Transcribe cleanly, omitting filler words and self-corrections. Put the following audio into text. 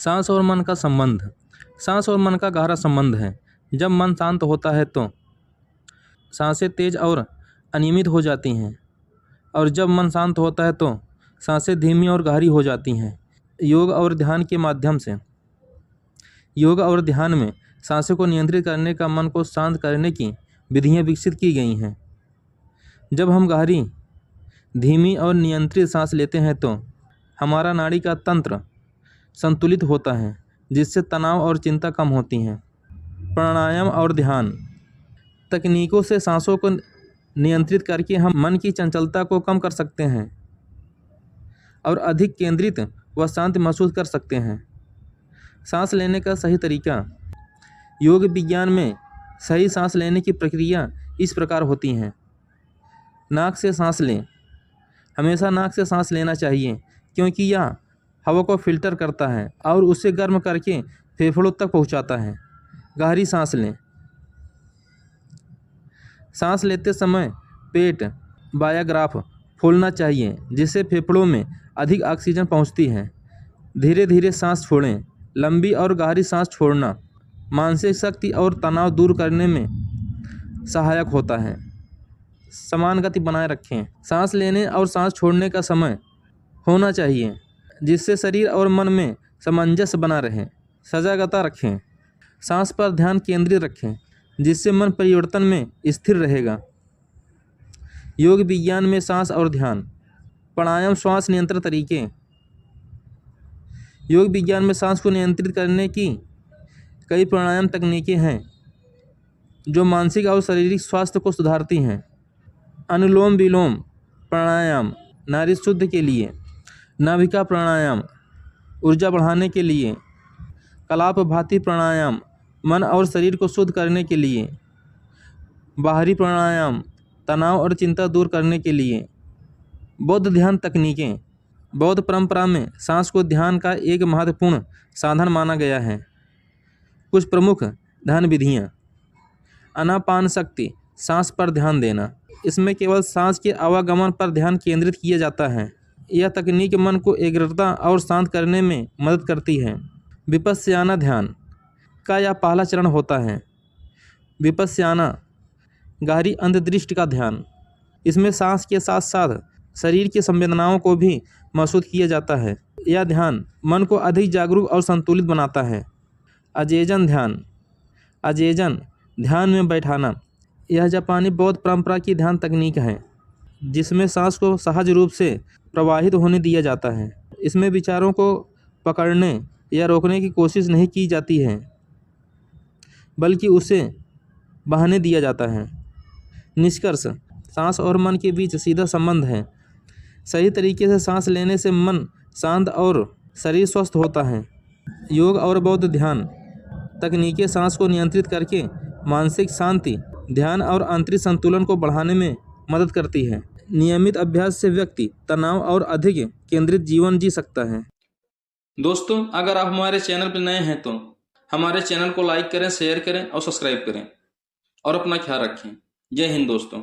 सांस और मन का संबंध। सांस और मन का गहरा संबंध है। जब मन शांत होता है तो सांसें तेज और अनियमित हो जाती हैं, और जब मन शांत होता है तो सांसें धीमी और गहरी हो जाती हैं। योग और ध्यान के माध्यम से योग और ध्यान में सांसों को नियंत्रित करने का मन को शांत करने की विधियाँ विकसित की गई हैं। जब हम गहरी, धीमी और नियंत्रित सांस लेते हैं तो हमारा नाड़ी का तंत्र संतुलित होता है, जिससे तनाव और चिंता कम होती हैं। प्राणायाम और ध्यान तकनीकों से सांसों को नियंत्रित करके हम मन की चंचलता को कम कर सकते हैं और अधिक केंद्रित व शांत महसूस कर सकते हैं। सांस लेने का सही तरीका। योग विज्ञान में सही सांस लेने की प्रक्रिया इस प्रकार होती है। नाक से सांस लें। हमेशा नाक से सांस लेना चाहिए, क्योंकि यह हवा को फिल्टर करता है और उसे गर्म करके फेफड़ों तक पहुंचाता है। गहरी सांस लें। सांस लेते समय पेट डायाफ्राम फूलना चाहिए, जिससे फेफड़ों में अधिक ऑक्सीजन पहुंचती है। धीरे धीरे सांस छोड़ें। लंबी और गहरी सांस छोड़ना मानसिक शक्ति और तनाव दूर करने में सहायक होता है। समान गति बनाए रखें। सांस लेने और सांस छोड़ने का समय होना चाहिए, जिससे शरीर और मन में सामंजस्य बना रहे। सजगता रखें। सांस पर ध्यान केंद्रित रखें, जिससे मन परिवर्तन में स्थिर रहेगा। योग विज्ञान में सांस और ध्यान। प्राणायाम श्वास नियंत्रण तरीके। योग विज्ञान में सांस को नियंत्रित करने की कई प्राणायाम तकनीकें हैं, जो मानसिक और शारीरिक स्वास्थ्य को सुधारती हैं। अनुलोम विलोम प्राणायाम नाड़ी शुद्ध के लिए। नाभिका प्राणायाम ऊर्जा बढ़ाने के लिए। कपालभाति प्राणायाम मन और शरीर को शुद्ध करने के लिए। बाहरी प्राणायाम तनाव और चिंता दूर करने के लिए। बौद्ध ध्यान तकनीकें। बौद्ध परंपरा में सांस को ध्यान का एक महत्वपूर्ण साधन माना गया है। कुछ प्रमुख ध्यान विधियाँ। आनापानसति सांस पर ध्यान देना। इसमें केवल सांस के आवागमन पर ध्यान केंद्रित किया जाता है। यह तकनीक मन को एकाग्रता और शांत करने में मदद करती है। विपश्यना ध्यान का यह पहला चरण होता है। विपश्यना गहरी अंतर्दृष्टि का ध्यान। इसमें सांस के साथ साथ शरीर की संवेदनाओं को भी महसूस किया जाता है। यह ध्यान मन को अधिक जागरूक और संतुलित बनाता है। अजेजन ध्यान। अजेजन ध्यान में बैठाना। यह जापानी बौद्ध परंपरा की ध्यान तकनीक है, जिसमें सांस को सहज रूप से प्रवाहित होने दिया जाता है। इसमें विचारों को पकड़ने या रोकने की कोशिश नहीं की जाती है, बल्कि उसे बहने दिया जाता है। निष्कर्ष। सांस और मन के बीच सीधा संबंध है। सही तरीके से सांस लेने से मन शांत और शरीर स्वस्थ होता है। योग और बौद्ध ध्यान तकनीकें सांस को नियंत्रित करके मानसिक शांति, ध्यान और आंतरिक संतुलन को बढ़ाने में मदद करती है। नियमित अभ्यास से व्यक्ति तनाव और अधिक केंद्रित जीवन जी सकता है। दोस्तों, अगर आप हमारे चैनल पर नए हैं तो हमारे चैनल को लाइक करें, शेयर करें और सब्सक्राइब करें, और अपना ख्याल रखें। जय हिंद दोस्तों।